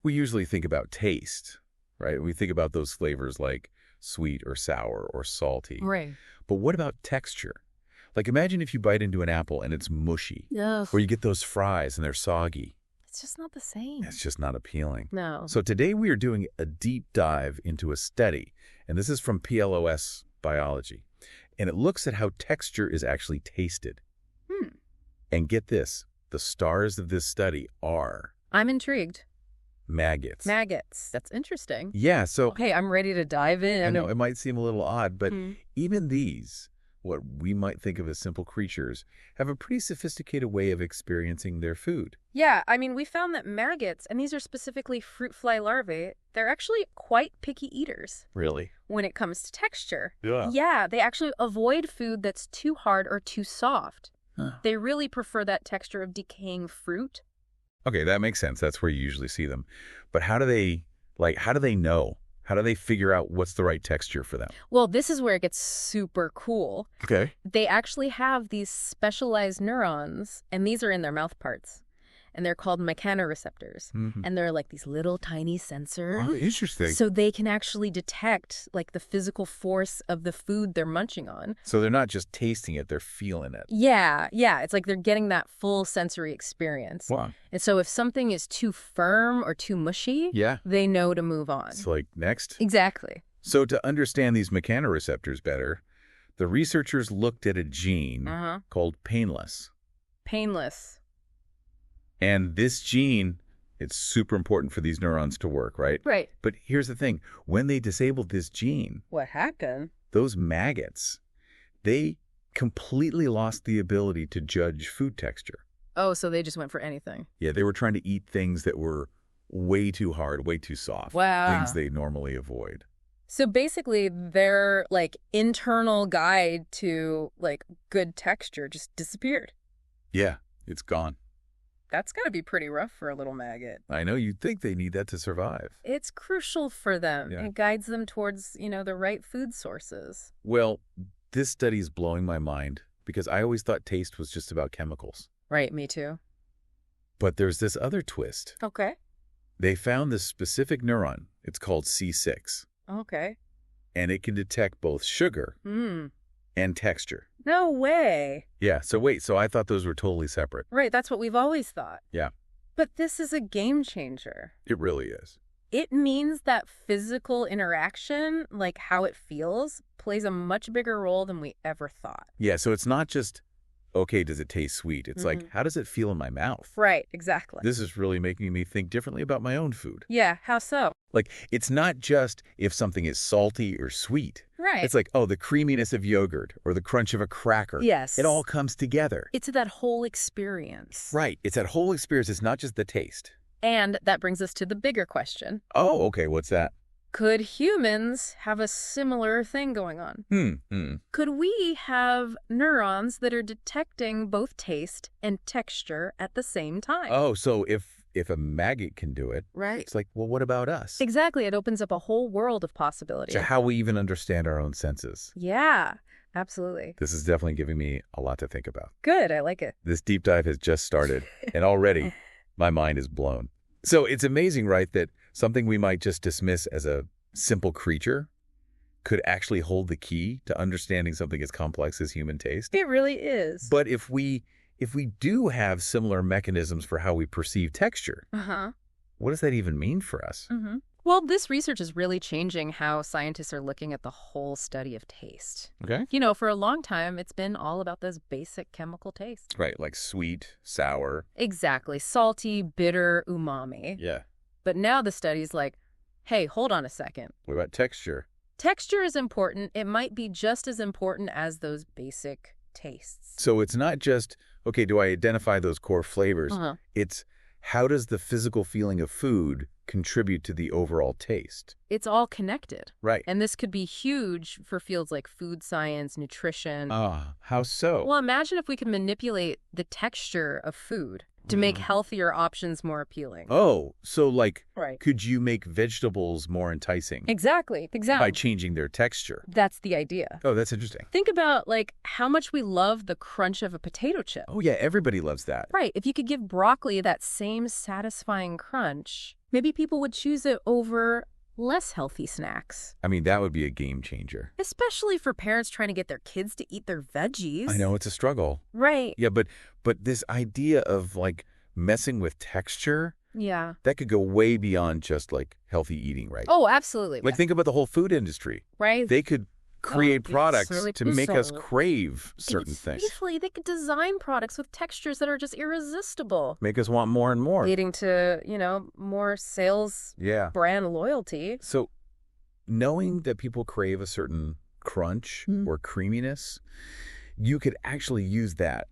We usually think about taste, right? We think about those flavors like sweet or sour or salty. Right. But what about texture? Like imagine if you bite into an apple and it's mushy, Ugh. or you get those fries and they're soggy. It's just not the same. It's just not appealing. No. So today we are doing a deep dive into a study, and this is from PLOS Biology, and it looks at how texture is actually tasted. And get this, the stars of this study are I'm intrigued. maggots. Maggots. That's interesting. Yeah, so Okay, I'm ready to dive in. I know it might seem a little odd, but Hmm. even these, what we might think of as simple creatures, have a pretty sophisticated way of experiencing their food. Yeah, I mean, we found that maggots, and these are specifically fruit fly larvae, they're actually quite picky eaters Really? when it comes to texture. Yeah. Yeah, they actually avoid food that's too hard or too soft. Huh. They really prefer that texture of decaying fruit. Okay, that makes sense. That's where you usually see them. But how do they know? How do they figure out what's the right texture for them? Well, this is where it gets super cool. Okay. They actually have these specialized neurons, and these are in their mouth parts. And they're called mechanoreceptors. Mm-hmm. And they're like these little tiny sensors. Oh, interesting. So they can actually detect like the physical force of the food they're munching on. So they're not just tasting it, they're feeling it. Yeah. It's like they're getting that full sensory experience. Wow. And so if something is too firm or too mushy, Yeah. they know to move on. It's like, next. Exactly. So to understand these mechanoreceptors better, the researchers looked at a gene called painless. Painless. And this gene, it's super important for these neurons to work, right? Right. But here's the thing. When they disabled this gene, What happened? those maggots, they completely lost the ability to judge food texture. Oh, so they just went for anything. Yeah, they were trying to eat things that were way too hard, way too soft. Wow. Things they normally avoid. So basically their like internal guide to like good texture just disappeared. Yeah, it's gone. That's got to be pretty rough for a little maggot. I know you'd think they need that to survive. It's crucial for them. Yeah. It guides them towards, the right food sources. Well, this study is blowing my mind because I always thought taste was just about chemicals. Right, me too. But there's this other twist. Okay. They found this specific neuron. It's called C6. Okay. And it can detect both sugar and texture. No way. Yeah, so wait, so I thought those were totally separate. Right, that's what we've always thought. Yeah. But this is a game changer. It really is. It means that physical interaction, like how it feels, plays a much bigger role than we ever thought. Yeah, so it's not just, okay, does it taste sweet? It's like, how does it feel in my mouth? Right, exactly. This is really making me think differently about my own food. Yeah, how so? Like, it's not just if something is salty or sweet. Right. It's like, oh, the creaminess of yogurt or the crunch of a cracker. Yes. It all comes together. It's that whole experience. Right. It's that whole experience. It's not just the taste. And that brings us to the bigger question. Oh, okay. What's that? Could humans have a similar thing going on? Could we have neurons that are detecting both taste and texture at the same time? Oh, so if a maggot can do it, Right. it's like, well, what about us? Exactly. It opens up a whole world of possibility. So how we even understand our own senses. Yeah, absolutely. This is definitely giving me a lot to think about. Good. I like it. This deep dive has just started, and already my mind is blown. So it's amazing, right, that something we might just dismiss as a simple creature could actually hold the key to understanding something as complex as human taste. It really is. But if we do have similar mechanisms for how we perceive texture, what does that even mean for us? Well, this research is really changing how scientists are looking at the whole study of taste. Okay. For a long time, it's been all about those basic chemical tastes. Right, like sweet, sour. Exactly. Salty, bitter, umami. Yeah. But now the study's like, hey, hold on a second. What about texture? Texture is important. It might be just as important as those basic tastes. So it's not just, okay, do I identify those core flavors? It's how does the physical feeling of food contribute to the overall taste? It's all connected. Right. And this could be huge for fields like food science, nutrition. How so? Well, imagine if we could manipulate the texture of food to make healthier options more appealing. Oh, so like, Right. could you make vegetables more enticing Exactly. by changing their texture? That's the idea. Oh, that's interesting. Think about like how much we love the crunch of a potato chip. Oh, yeah, everybody loves that. Right. If you could give broccoli that same satisfying crunch, Maybe people would choose it over less healthy snacks. I mean, that would be a game changer. Especially for parents trying to get their kids to eat their veggies. I know, it's a struggle. Right. Yeah, but this idea of, like, messing with texture, yeah, that could go way beyond just, like, healthy eating, right? Oh, absolutely. Like, think about the whole food industry. Right. They could create products really to make us crave certain things. Beautifully, they could design products with textures that are just irresistible. Make us want more and more. Leading to, more sales, brand loyalty. So knowing that people crave a certain crunch or creaminess, you could actually use that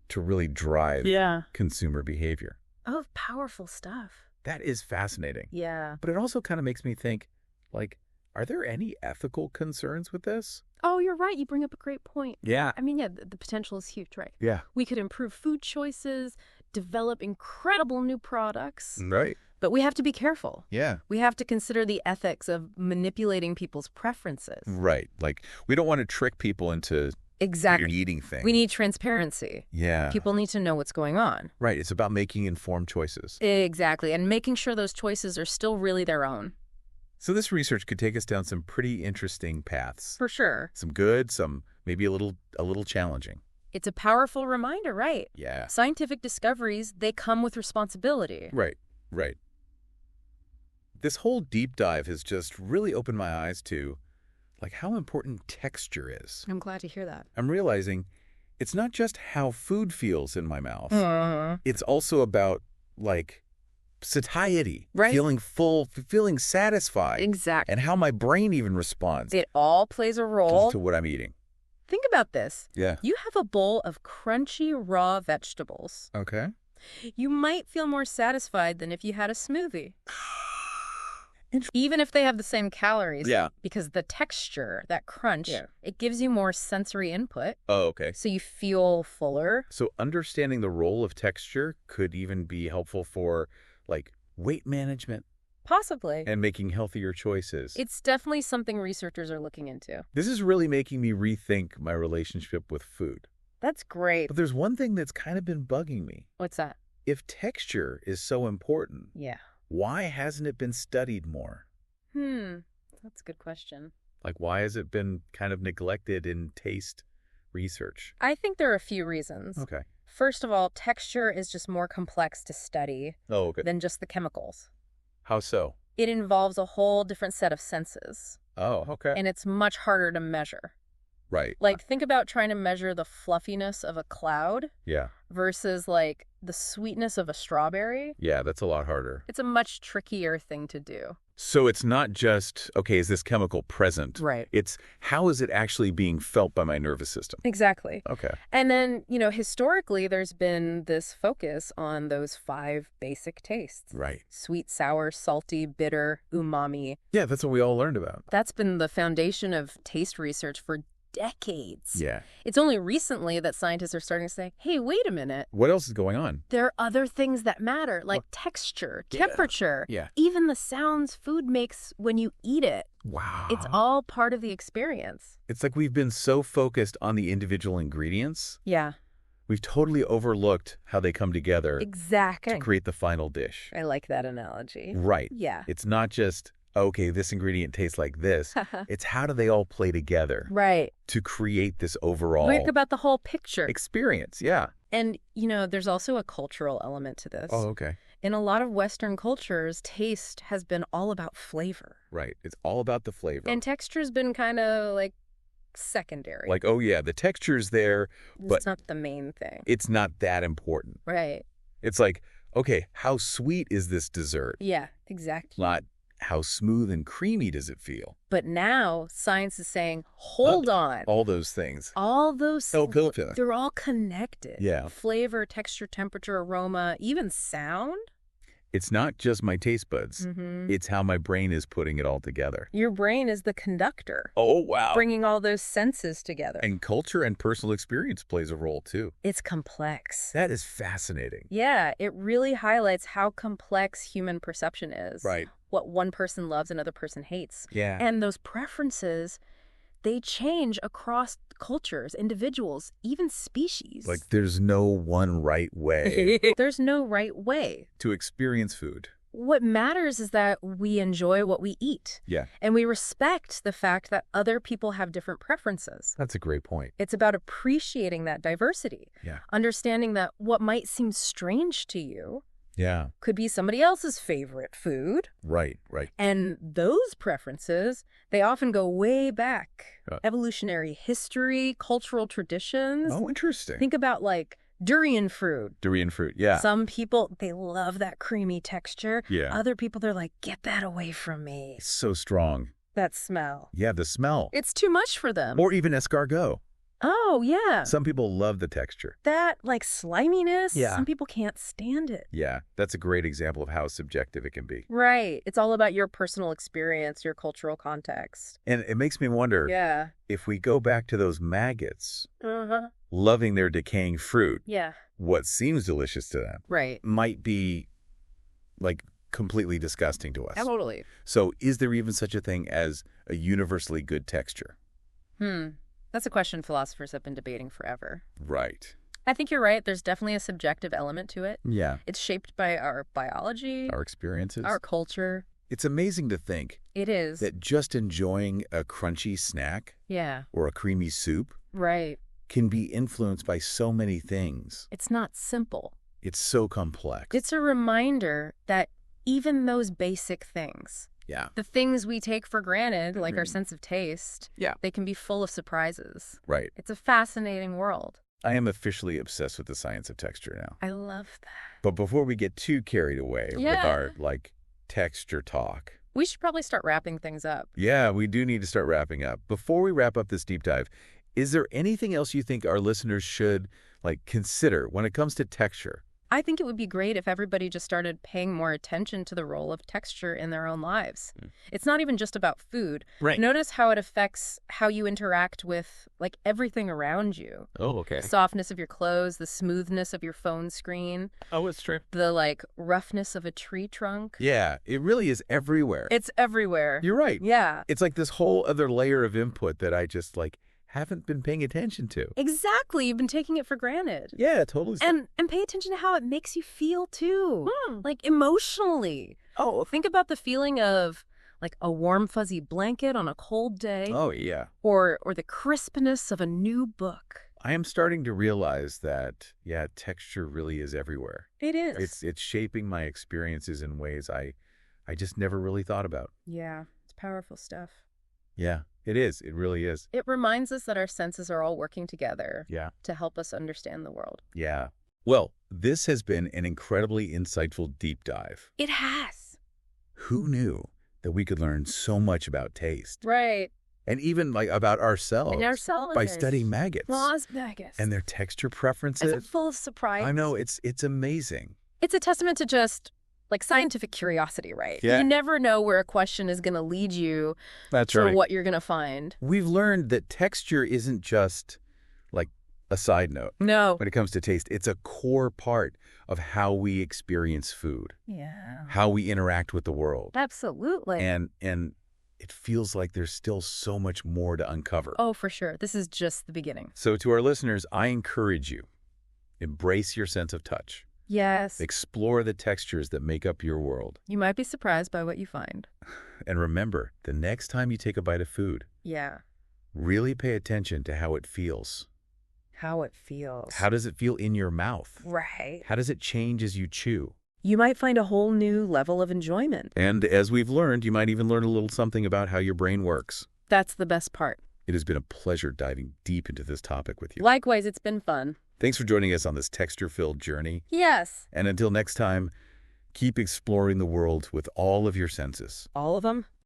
to really drive consumer behavior. Oh, powerful stuff. That is fascinating. Yeah. But it also kind of makes me think, like, are there any ethical concerns with this? Oh, you're right. You bring up a great point. Yeah. I mean, the potential is huge, right? Yeah. We could improve food choices, develop incredible new products. Right. But we have to be careful. Yeah. We have to consider the ethics of manipulating people's preferences. Right. Like, we don't want to trick people into exactly weird eating things. We need transparency. Yeah. People need to know what's going on. Right. It's about making informed choices. Exactly. And making sure those choices are still really their own. So this research could take us down some pretty interesting paths. For sure. Some good, some maybe a little challenging. It's a powerful reminder, right? Yeah. Scientific discoveries, they come with responsibility. Right, right. This whole deep dive has just really opened my eyes to, like, how important texture is. I'm glad to hear that. I'm realizing it's not just how food feels in my mouth. It's also about, like, satiety, right? Feeling full, feeling satisfied. Exactly. And how my brain even responds. It all plays a role. To what I'm eating. Think about this. Yeah. You have a bowl of crunchy raw vegetables. Okay. You might feel more satisfied than if you had a smoothie. Even if they have the same calories. Yeah. Because the texture, that crunch, it gives you more sensory input. Oh, okay. So you feel fuller. So understanding the role of texture could even be helpful for, like, weight management. Possibly. And making healthier choices. It's definitely something researchers are looking into. This is really making me rethink my relationship with food. That's great. But there's one thing that's kind of been bugging me. What's that? If texture is so important, why hasn't it been studied more? That's a good question. Like, why has it been kind of neglected in taste research? I think there are a few reasons. Okay. First of all, texture is just more complex to study than just the chemicals. How so? It involves a whole different set of senses. Oh, okay. And it's much harder to measure. Right. Like, think about trying to measure the fluffiness of a cloud versus, like, the sweetness of a strawberry. Yeah, that's a lot harder. It's a much trickier thing to do. So it's not just, okay, is this chemical present? Right. It's how is it actually being felt by my nervous system? Exactly. Okay. And then, historically, there's been this focus on those 5 basic tastes. Right. Sweet, sour, salty, bitter, umami. Yeah, that's what we all learned about. That's been the foundation of taste research for decades. Yeah. It's only recently that scientists are starting to say, hey, wait a minute. What else is going on? There are other things that matter, like texture, temperature, even the sounds food makes when you eat it. Wow. It's all part of the experience. It's like we've been so focused on the individual ingredients. Yeah. We've totally overlooked how they come together. Exactly. To create the final dish. I like that analogy. Right. Yeah. It's not just, okay, this ingredient tastes like this. It's how do they all play together? Right. To create this overall Think about the whole picture. Experience, yeah. And, there's also a cultural element to this. Oh, okay. In a lot of Western cultures, taste has been all about flavor. Right. It's all about the flavor. And texture's been kind of, like, secondary. Like, oh, yeah, the texture's there, but it's not the main thing. It's not that important. Right. It's like, okay, how sweet is this dessert? Yeah, exactly. Not how smooth and creamy does it feel? But now science is saying, hold on. All those things. All those things. They're all connected. Yeah. Flavor, texture, temperature, aroma, even sound. It's not just my taste buds. Mm-hmm. It's how my brain is putting it all together. Your brain is the conductor. Oh, wow. Bringing all those senses together. And culture and personal experience plays a role, too. It's complex. That is fascinating. Yeah, it really highlights how complex human perception is. Right. What one person loves, another person hates. Yeah. And those preferences, they change across cultures, individuals, even species. Like, there's no one right way. There's no right way. To experience food. what matters is that we enjoy what we eat. Yeah. And we respect the fact that other people have different preferences. That's a great point. It's about appreciating that diversity. Yeah. Understanding that what might seem strange to you could be somebody else's favorite food. Right. And those preferences, they often go way back. Evolutionary history, cultural traditions. Oh, interesting. Think about like durian fruit. Yeah. Some people, they love that creamy texture. Yeah. Other people, they're like, get that away from me. It's so strong. That smell. Yeah, the smell. It's too much for them. Or even escargot. Oh, yeah. Some people love the texture. That, like, sliminess, Yeah. some people can't stand it. Yeah, that's a great example of how subjective it can be. Right. It's all about your personal experience, your cultural context. And it makes me wonder if we go back to those maggots loving their decaying fruit, what seems delicious to them might be, like, completely disgusting to us. Totally. So is there even such a thing as a universally good texture? That's a question philosophers have been debating forever. Right. I think you're right. There's definitely a subjective element to it. Yeah. It's shaped by our biology, Our experiences. our culture. It's amazing to think It is. that just enjoying a crunchy snack or a creamy soup Right. can be influenced by so many things. It's not simple. It's so complex. It's a reminder that even those basic things, the things we take for granted, like our sense of taste, they can be full of surprises. Right. It's a fascinating world. I am officially obsessed with the science of texture now. I love that. But before we get too carried away with our, like, texture talk. We should probably start wrapping things up. Yeah, we do need to start wrapping up. Before we wrap up this deep dive, is there anything else you think our listeners should, like, consider when it comes to texture? I think it would be great if everybody just started paying more attention to the role of texture in their own lives. It's not even just about food. Right. Notice how it affects how you interact with, like, everything around you. Oh, okay. The softness of your clothes, the smoothness of your phone screen, Oh, it's true. the, like, roughness of a tree trunk. Yeah, it really is everywhere. It's everywhere. You're right. Yeah. It's like this whole other layer of input that I just, like, haven't been paying attention to. Exactly. You've been taking it for granted. Yeah, totally. And pay attention to how it makes you feel, too. Like, emotionally. Oh, Think about the feeling of, like, a warm, fuzzy blanket on a cold day. oh, yeah. Or the crispness of a new book. I am starting to realize that, texture really is everywhere. It is. It's shaping my experiences in ways I just never really thought about. Yeah. It's powerful stuff. Yeah, it is. It really is. It reminds us that our senses are all working together Yeah. to help us understand the world. Yeah. Well, this has been an incredibly insightful deep dive. It has. Who knew that we could learn so much about taste? Right. And even, like, about ourselves. And ourselves. By studying maggots. PLOS maggots. And their texture preferences. It's full of surprises. I know. It's amazing. It's a testament to just, like, scientific curiosity, right? Yeah. You never know where a question is going to lead you That's to what you're going to find. We've learned that texture isn't just, like, a side note. No. When it comes to taste, it's a core part of how we experience food, Yeah. how we interact with the world. Absolutely. And it feels like there's still so much more to uncover. Oh, for sure. This is just the beginning. So to our listeners, I encourage you, embrace your sense of touch. Yes. Explore the textures that make up your world. You might be surprised by what you find. And remember, the next time you take a bite of food, Yeah. really pay attention to how it feels. How it feels. How does it feel in your mouth? Right. How does it change as you chew? You might find a whole new level of enjoyment. And as we've learned, you might even learn a little something about how your brain works. That's the best part. It has been a pleasure diving deep into this topic with you. Likewise, it's been fun. Thanks for joining us on this texture-filled journey. Yes. And until next time, keep exploring the world with all of your senses. All of them?